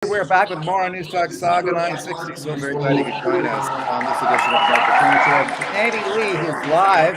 We're back with more on News Talk Saga 960. So very glad you could join us on this edition of Market Furniture. Andy Lee, who's live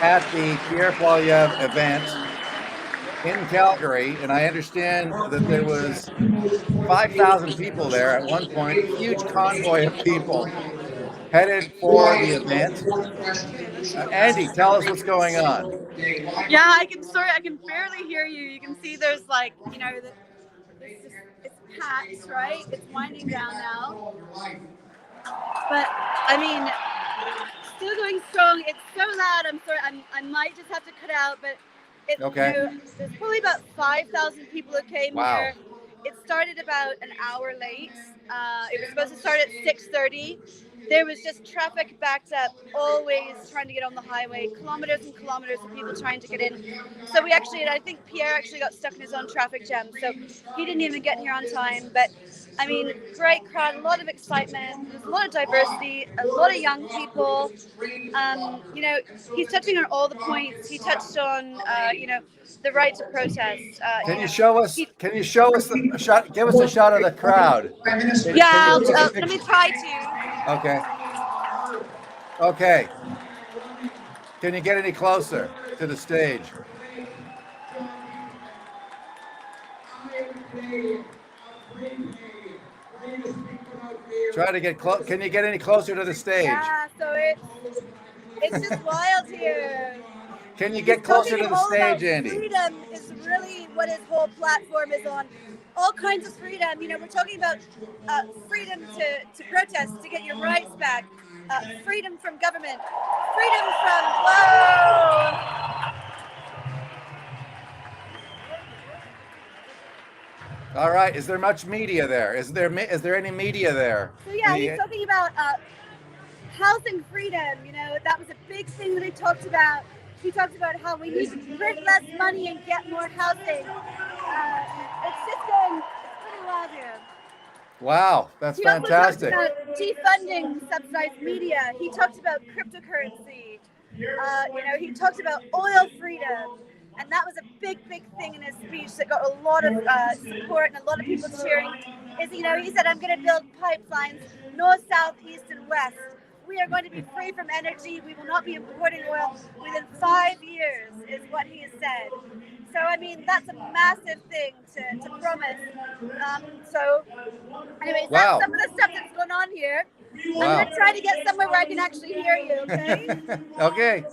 at the Pierre Poilievre event in Calgary, and I understand that there was 5,000 people there at one point, huge convoy of people headed for the event. Andy, tell us what's going on. Yeah, I can barely hear you. You can see there's like, it's packed, right? It's winding down now. But I mean, still going strong. It's so loud. I'm sorry. I might just have to cut out, but Okay. There's probably about 5,000 people that came Wow. here. It started about an hour late. It was supposed to start at 6:30. There was just traffic backed up, always trying to get on the highway, kilometers and kilometers of people trying to get in. So I think Pierre actually got stuck in his own traffic jam, so he didn't even get here on time. But I mean, great crowd, a lot of excitement. There's a lot of diversity, a lot of young people. He's touching on all the points. He touched on, the right to protest. Can you show us a shot? Give us a shot of the crowd. Yeah, let me try to. Okay. Okay. Can you get any closer to the stage? Try to get close. Can you get any closer to the stage? Yeah, so it's just wild here. Can you get closer to the stage, Andy? Freedom is really what his whole platform is on. All kinds of freedom. You know, we're talking about freedom to protest, to get your rights back, freedom from government, freedom from, whoa! All right. Is there much media there? Is there any media there? So yeah, he's talking about housing freedom. You know, that was a big thing that he talked about. He talked about how we need to print less money and get more housing. It's pretty wild here. Wow, that's fantastic. He also talked about defunding subsidized media. He talked about cryptocurrency. He talked about oil freedom. And that was a big thing in his speech that got a lot of support and a lot of people cheering. He said, I'm going to build pipelines north, south, east, and west. We are going to be free from energy. We will not be importing oil within 5 years, is what he has said. So, I mean, that's a massive thing to promise. Anyways, wow. That's some of the stuff that's going on here. Wow. I'm going to try to get somewhere where I can actually hear you, okay? Okay.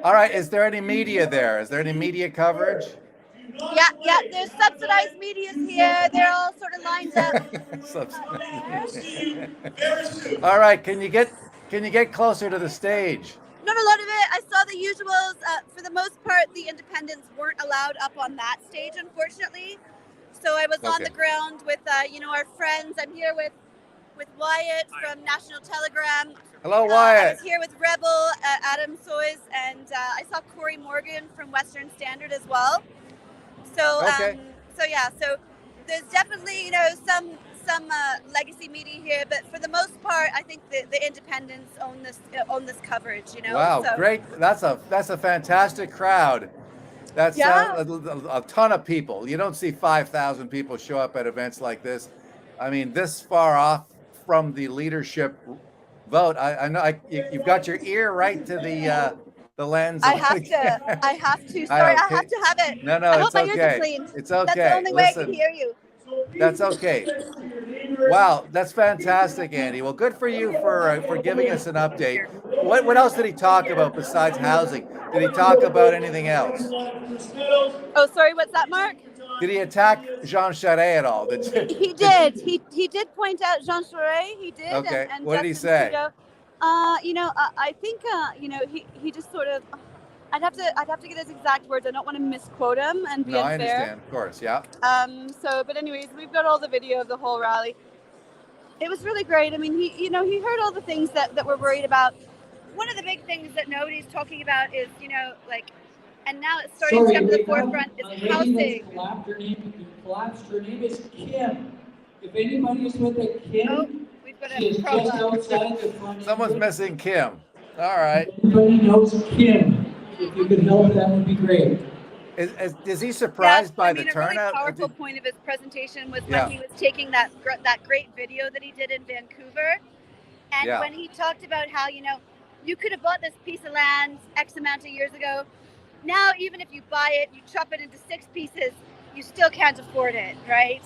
All right. Is there any media there? Is there any media coverage? Yeah. There's subsidized medias here. They're all sort of lined up. All right. Can you get closer to the stage? Not a lot of it. I saw the usuals. For the most part, the independents weren't allowed up on that stage, unfortunately. So I was on the ground with, our friends. I'm here with Wyatt from National Telegram. Hello, Wyatt. I was here with Rebel, Adam Sois, and I saw Corey Morgan from Western Standard as well. So, so there's definitely, some legacy media here, but for the most part, I think the independents own this coverage. Wow, so. Great! That's a fantastic crowd. That's a ton of people. You don't see 5,000 people show up at events like this. I mean, this far off from the leadership vote. I know you've got your ear right to the lens. I have to. Sorry, I have to have it. No, I hope it's my okay. ears are clean. It's okay. That's the only way I can hear you. That's okay. Wow, that's fantastic, Andy. Well, good for you for giving us an update. What else did he talk about besides housing? Did he talk about anything else? Oh, sorry. What's that, Mark? Did he attack Jean Charest at all? He did. He did point out Jean Charest. He did. Okay. And what did he say? Trudeau. I think he just sort of. I'd have to get his exact words. I don't want to misquote him and be unfair. I understand. Of course, yeah. But anyways, we've got all the video of the whole rally. It was really great. I mean, he heard all the things that we're worried about. One of the big things that nobody's talking about is, and now it's starting to come to the forefront, is housing. Collapsed. Her name is Kim. If anybody is with a Kim, we've got she is just outside the front. Someone's missing Kim. All right. Everybody knows Kim. If you could help, that would be great. Is he Yeah, surprised so, by I the mean, a really turnout? powerful point of his presentation was Yeah. when he was taking that great video that he did in Vancouver, and Yeah. when he talked about how you could have bought this piece of land X amount of years ago. Now, even if you buy it, you chop it into 6 pieces, you still can't afford it, right?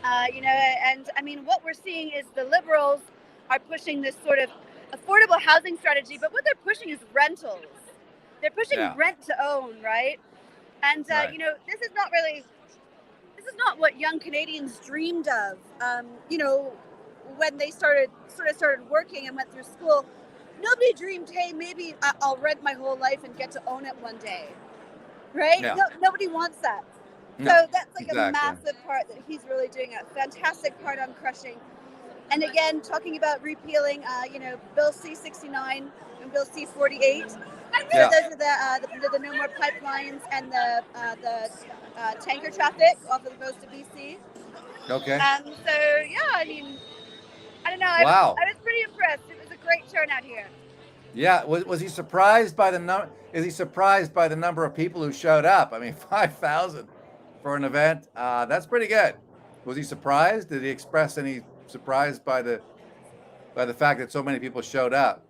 And I mean, what we're seeing is the Liberals are pushing this sort of affordable housing strategy, but what they're pushing is rentals. They're pushing Yeah. rent to own, right? And Right. this is not what young Canadians dreamed of. When they started working and went through school, nobody dreamed, hey, maybe I'll rent my whole life and get to own it one day, right? Yeah. No, nobody wants that. No. So that's like a Exactly. massive part that he's really doing a fantastic part on crushing. And again, talking about repealing, Bill C-69 and Bill C-48. Yeah. Those are the no more pipelines and the tanker traffic off of the coast of BC. Okay. So yeah, I mean, I don't know. Wow. I was pretty impressed. It was a great turnout here. Yeah. Was he surprised by the number? Is he surprised by the number of people who showed up? I mean, 5,000 for an event. That's pretty good. Was he surprised? Did he express any surprise by the fact that so many people showed up?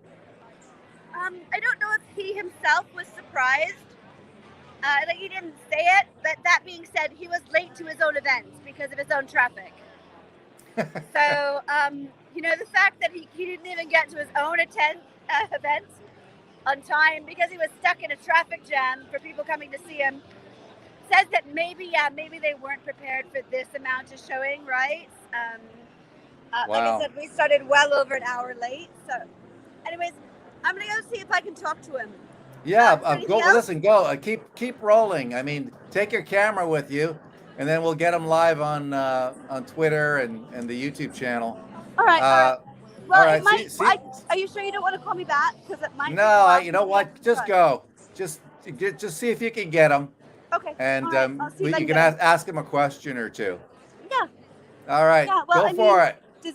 I don't know if he himself was surprised. That he didn't say it, but that being said, he was late to his own events because of his own traffic. So, the fact that he didn't even get to his own event on time because he was stuck in a traffic jam for people coming to see him says that maybe they weren't prepared for this amount of showing, right? Wow. Like I said, we started well over an hour late. So, anyways, I'm gonna go see if I can talk to him. Yeah, anything go. else? Listen, go. Keep rolling. I mean, take your camera with you, and then we'll get them live on Twitter and the YouTube channel. All right. Well, all right. it might. Are you sure you don't want to call me back? Because it might. No, you know what? Just go. Just see if you can get them, Okay. and All right. I'll see if I you can can get ask him a question or two. Yeah. All right. Yeah. Well, go for it. Do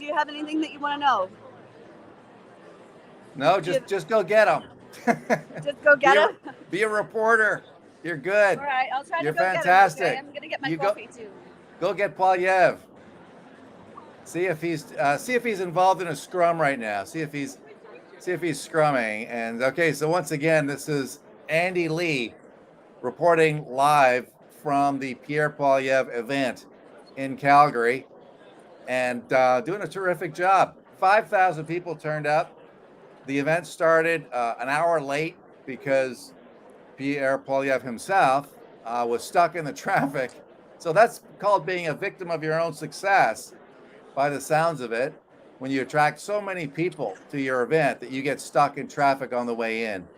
you have anything that you want to know? No, just go get them. Just go get them. Be a reporter. You're good. All right. I'll try You're to go fantastic. get them. I'm gonna get my coffee too. Go get Poilievre. See if he's involved in a scrum right now. See if he's scrumming. And okay, so once again, this is Andy Lee reporting live from the Pierre Poilievre event in Calgary, and doing a terrific job. 5,000 people turned up. The event started an hour late because Pierre Poilievre himself was stuck in the traffic. So that's called being a victim of your own success, by the sounds of it, when you attract so many people to your event that you get stuck in traffic on the way in.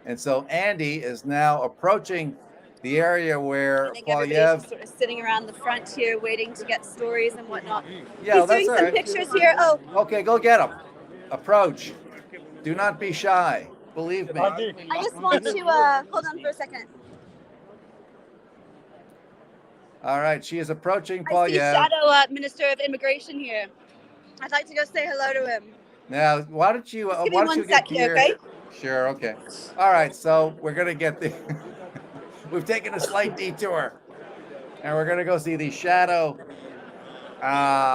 And so Andy is now approaching the area where I think everybody's Poilievre, just sort of sitting around the front here waiting to get stories and whatnot. Yeah, He's doing some pictures here. Oh, okay, go get him. Approach. Do not be shy. Believe me. I just want to hold on for a second. All right, she is approaching I see Poilievre. Shadow Minister of Immigration here. I'd like to go say hello to him. Now, why don't you Give me why don't one you sec get here, here? okay? Sure, okay. All right, so we're gonna get the we've taken a slight detour, and we're gonna go see the shadow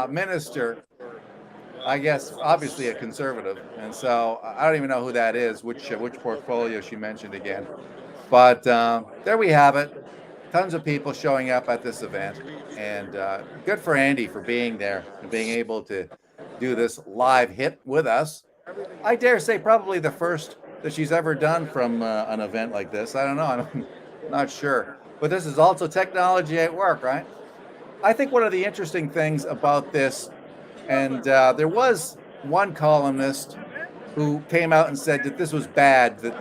minister. I guess obviously a conservative, and so I don't even know who that is, which portfolio she mentioned again. But there we have it. Tons of people showing up at this event, and good for Andy for being there and being able to do this live hit with us. I dare say probably the first that she's ever done from an event like this. I don't know. I'm not sure. But this is also technology at work, right? I think one of the interesting things about this, and there was one columnist who came out and said that this was bad, that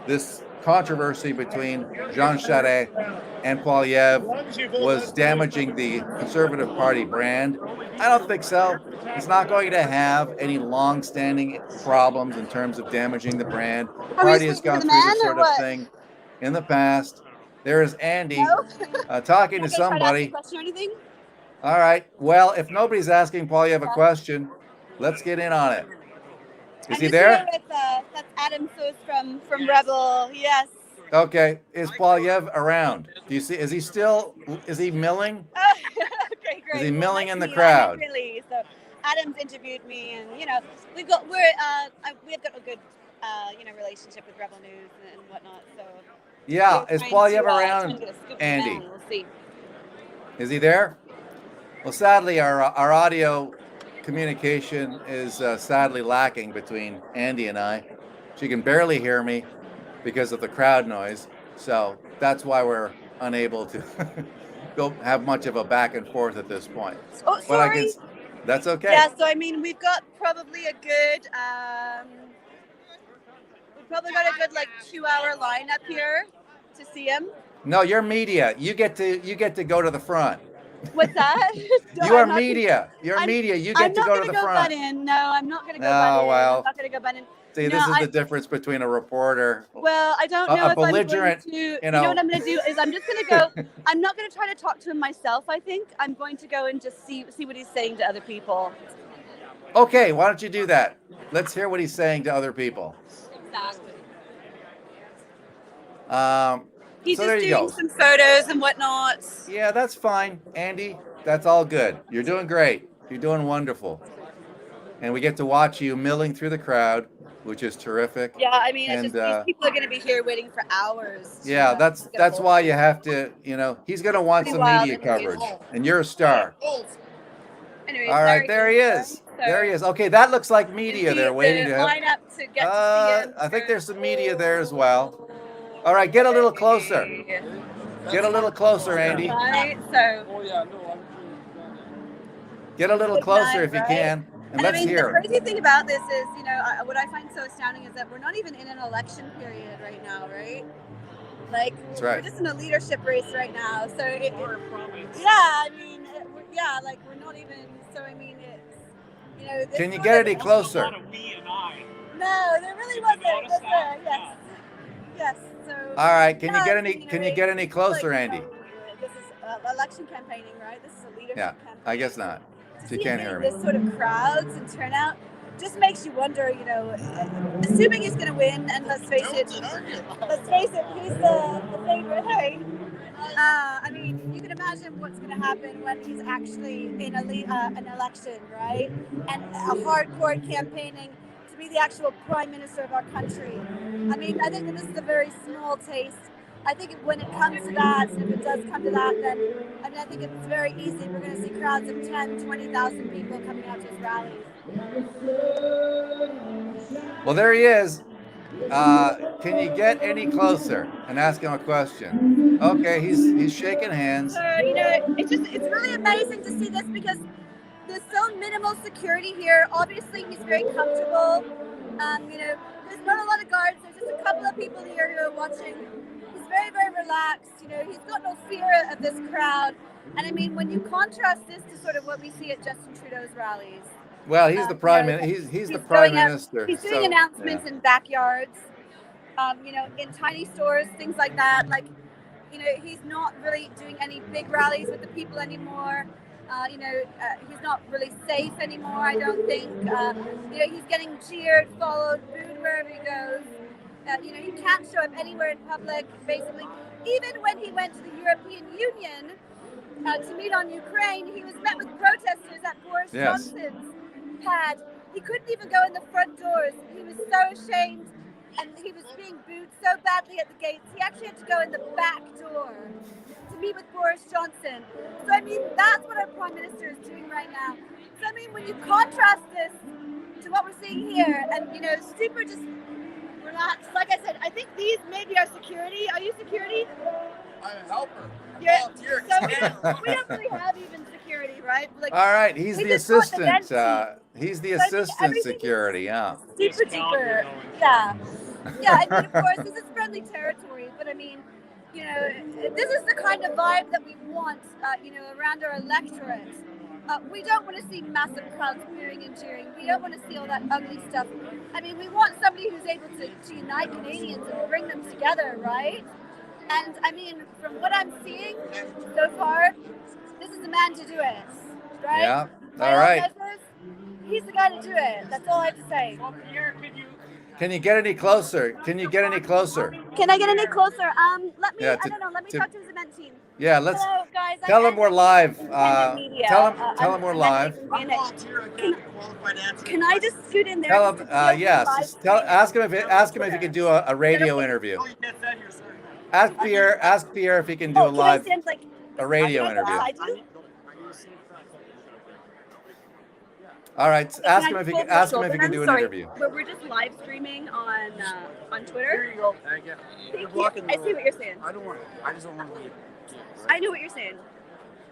this controversy between Jean Charest and Poilievre was damaging the Conservative Party brand. I don't think so. It's not going to have any long-standing problems in terms of damaging the brand. The party has gone through this sort of thing in the past. There is Andy talking to somebody. Question or anything? All right. Well, if nobody's asking Poilievre a question, let's get in on it. Is he there? That's Adam Soos from Rebel. Yes. Okay, is Poilievre around? Do you see? Is he still? Is he milling? Okay, great. Is he milling in the I'm crowd? in Philly, so Adam's interviewed me, and we've got a good relationship with Rebel News and whatnot. So Yeah, we're is trying Poilievre to around, get a scoop of Andy? them. We'll see. Is he there? Well, sadly, our audio communication is sadly lacking between Andy and I. She can barely hear me because of the crowd noise, so that's why we're unable to go have much of a back and forth at this point. Oh, But I can. sorry. That's okay. Yeah, so I mean, we've got probably a good like 2-hour line up here to see him. No, you're media. You get to go to the front. What's that? No, You are I'm not media. You're I'm- media. You I'm get to not go to gonna the go front. butt in. No, I'm not gonna go Oh, butt in. well. I'm not gonna go butt in. See, No, this is the difference between a reporter. Well, I don't A know if I'm going belligerent, to. you You know know. what I'm going to do is I'm just going to go. I'm not going to try to talk to him myself. I think I'm going to go and just see what he's saying to other people. Okay, why don't you do that? Let's hear what he's saying to other people. Exactly. He's So just there you doing go. some photos and whatnot. Yeah, that's fine, Andy. That's all good. You're doing great. You're doing wonderful. And we get to watch you milling through the crowd, which is terrific. Yeah, I mean, And it's just these people are going to be here waiting for hours. yeah, that's why you have to. He's going to want Pretty some wild. media coverage, and you're a star. Anyways, All right, there he is. So There he is. Okay, that looks like you media. see They're waiting to line up to get to see him. I think there's some media there as well. All right, get a little closer. Get a little closer, Andy. Right, so. Get a little closer if you can, and let's hear. The crazy thing about this is, what I find so astounding is that we're not even in an election period right now, right? Like, That's right. We're just in a leadership race right now. So, we're not even. So, I mean, it's. Can you get any closer? No, there really wasn't. Yes. So. All right. Can you get any closer, Andy? This is election campaigning, right? This is a leadership campaign. I guess not. She can't hear me. This sort of crowds and turnout just makes you wonder, assuming he's going to win, and let's face it, he's the favorite, hey? I mean, you can imagine what's going to happen when he's actually in an election, right? And a hardcore campaigning to be the actual prime minister of our country. I mean, I think that this is a very small taste. I think when it comes to that, if it does come to that, then I think it's very easy. We're going to see crowds of 10, 20,000 people coming out to his rallies. Well, there he is. Can you get any closer and ask him a question? Okay, he's shaking hands. It's really amazing to see this because there's so minimal security here. Obviously, he's very comfortable. There's not a lot of guards. There's just a couple of people here who are watching. He's very, very relaxed. He's got no fear of this crowd. And I mean, when you contrast this to sort of what we see at Justin Trudeau's rallies. Well, he's the prime minister. He's the prime minister. He's doing announcements in backyards, in tiny stores, things like that. Like, he's not really doing any big rallies with the people anymore. He's not really safe anymore, I don't think. He's getting cheered, followed, booed wherever he goes. He can't show up anywhere in public, basically. Even when he went to the European Union to meet on Ukraine, he was met with protesters at Boris Johnson's pad. He couldn't even go in the front doors. He was so ashamed, and he was being booed so badly at the gates. He actually had to go in the back door to meet with Boris Johnson. So, I mean, that's what our Prime Minister is doing right now. So, I mean, when you contrast this to what we're seeing here, and, super just relaxed. Like I said, I think these maybe are security. Are you security? I'm a helper. So we don't really have even security, right? Like, all right, he's the assistant. He's the assistant security, yeah. Super duper. Yeah. I mean, of course, this is friendly territory, but I mean, this is the kind of vibe that we want, around our electorate. We don't want to see massive crowds booing and cheering. We don't want to see all that ugly stuff. I mean, we want somebody who's able to unite Canadians and bring them together, right? And I mean, from what I'm seeing so far, this is the man to do it, right? Yeah. All right. He's the guy to do it. That's all I have to say. Can you get any closer? Can you get any closer? Can I get any closer? Let me. Yeah, I don't know. Let me talk to his event team. Yeah, let's Hello, guys. tell them we're live. Independent media. Tell them we're live. Can I just scoot in there? Tell just them, to see yes. live Just streaming? ask him if he can do a radio interview. Ask Pierre if he can do a Can I live stand, like, a radio interview. beside you? All right, Okay, ask can I him if he just can pull do an Sorry, interview. but we're just live streaming on Twitter. Here you go. Thank you. I see what you're saying. I just don't want to leave. I know what you're saying.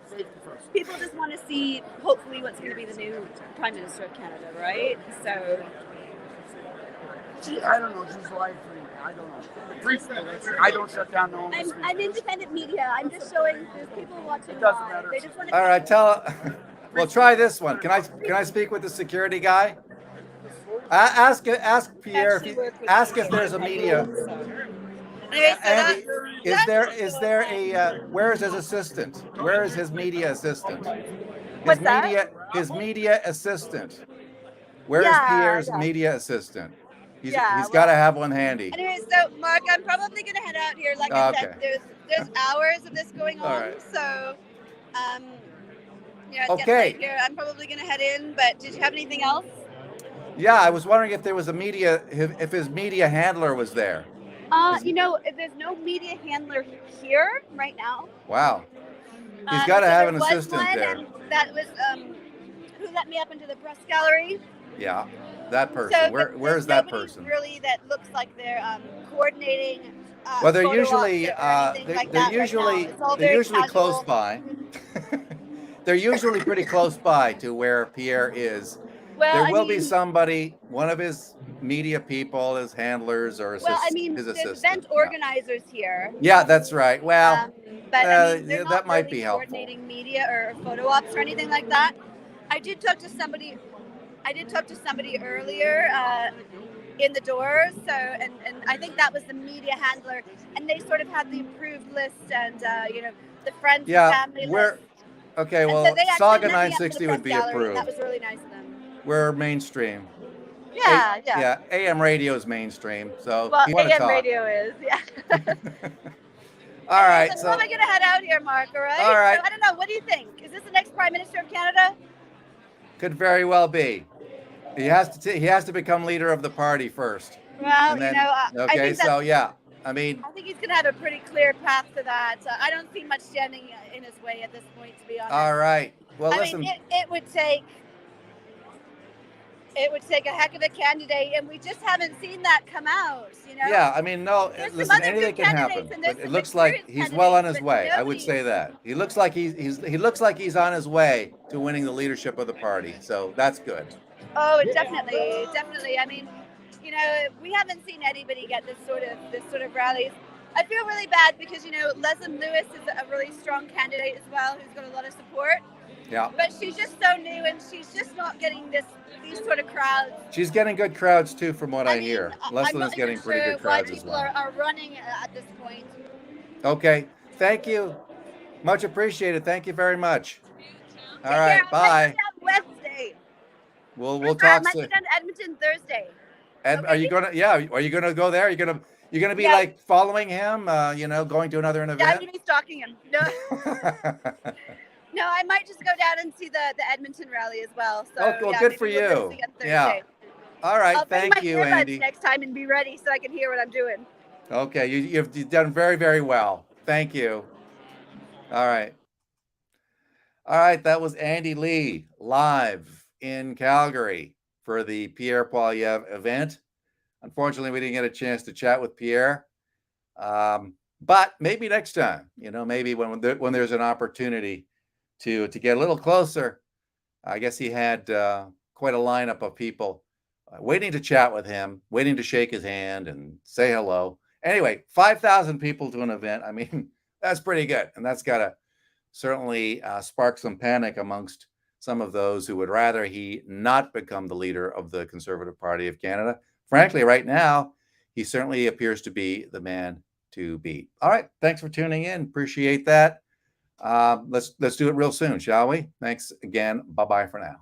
Safety first. People just want to see, hopefully, what's going to be the new Prime Minister of Canada, right? So. See, I don't know. Just live streaming. I don't know. I don't shut down no. I'm independent media. I'm just showing there's people watching. It doesn't live. matter. They just want to. All right, tell. Well, try this one. Can I speak with the security guy? Ask Pierre. Ask if there's a media. Anyway, so Andy, is there a where is his assistant? Where is his media assistant? What's that? His media assistant. Where is Yeah, Pierre's yeah. media assistant? He's Yeah, got to have one handy. Anyway, so Mark, I'm probably gonna head out here. Like I said, Okay. there's hours of this going on. All right. So, it's Okay. getting late here. I'm probably gonna head in. But did you have anything else? Yeah, I was wondering if there was if his media handler was there. There's no media handler here right now. Wow. He's got to have an there was assistant one, there. and that was who let me up into the press gallery. Yeah, that person. So, Where's that person? Really, that looks like they're coordinating. Well, they're photo usually ops or anything like that right now. It's all they're very usually close casual. by. They're usually pretty close by to where Pierre is. Well, There will be somebody, one of his media people, his handlers or his there's assistant. event Yeah. organizers here. Yeah, that's right. Well, But they're yeah, not that might really be helpful. coordinating media or photo ops or anything like that. I did talk to somebody earlier in the door. So, and I think that was the media handler, and they sort of had the approved list and the friends and family list. Okay, And well, so they actually Saga let me up to the 960 would be press gallery, and approved. that was really nice of them. We're mainstream. Yeah. AM radio is mainstream. So Well, you want to AM talk. radio is, yeah. All right. So I'm gonna head out here, Mark. All right. All right. So, I don't know. What do you think? Is this the next Prime Minister of Canada? Could very well be. He has to become leader of the party first. Well, And then- I Okay, think so yeah, I mean, I think he's gonna have a pretty clear path to that. I don't see much standing in his way at this point, to be honest. all right. Well, I listen. mean, it would take a heck of a candidate, and we just haven't seen that come out. Yeah, I mean, no. There's some Listen, other anything good can candidates, happen. and there's But it some looks like experienced he's well on his candidates, way. but I would say that he looks like he looks like he's on his way to winning the leadership of the party. So that's good. Oh, definitely. I mean, we haven't seen anybody get this sort of rallies. I feel really bad because Leslie Lewis is a really strong candidate as well, who's got a lot of support. Yeah. But she's just so new, and she's just not getting these sort of crowds. She's getting good crowds too, from what I mean, hear. I'm Leslin not is getting even pretty sure good crowds why as people well. are running at this point. Okay, thank you. Much appreciated. Thank you very much. All Take right, care. bye. I might be down Wednesday. We'll I talk might soon. be down to Edmonton Thursday. And Okay. are you gonna go there? You're gonna be Yeah. like following him, going to another Yeah, I'm event? gonna be stalking him. No, I might just go down and see the Edmonton rally as well. So Oh, well, yeah, good maybe for we'll you. see on Yeah. Thursday. All right, I'll bring thank my you, earbuds Andy. next time and be ready so I can hear what I'm doing. Okay, you've done very, very well. Thank you. All right. All right, that was Andy Lee live in Calgary for the Pierre Poilievre event. Unfortunately, we didn't get a chance to chat with Pierre, but maybe next time. Maybe when there's an opportunity to get a little closer. I guess he had quite a lineup of people waiting to chat with him, waiting to shake his hand and say hello. Anyway, 5,000 people to an event. I mean, that's pretty good, and that's got to certainly spark some panic amongst some of those who would rather he not become the leader of the Conservative Party of Canada. Frankly, right now, he certainly appears to be the man to beat. All right. Thanks for tuning in. Appreciate that. Let's do it real soon, shall we? Thanks again. Bye-bye for now.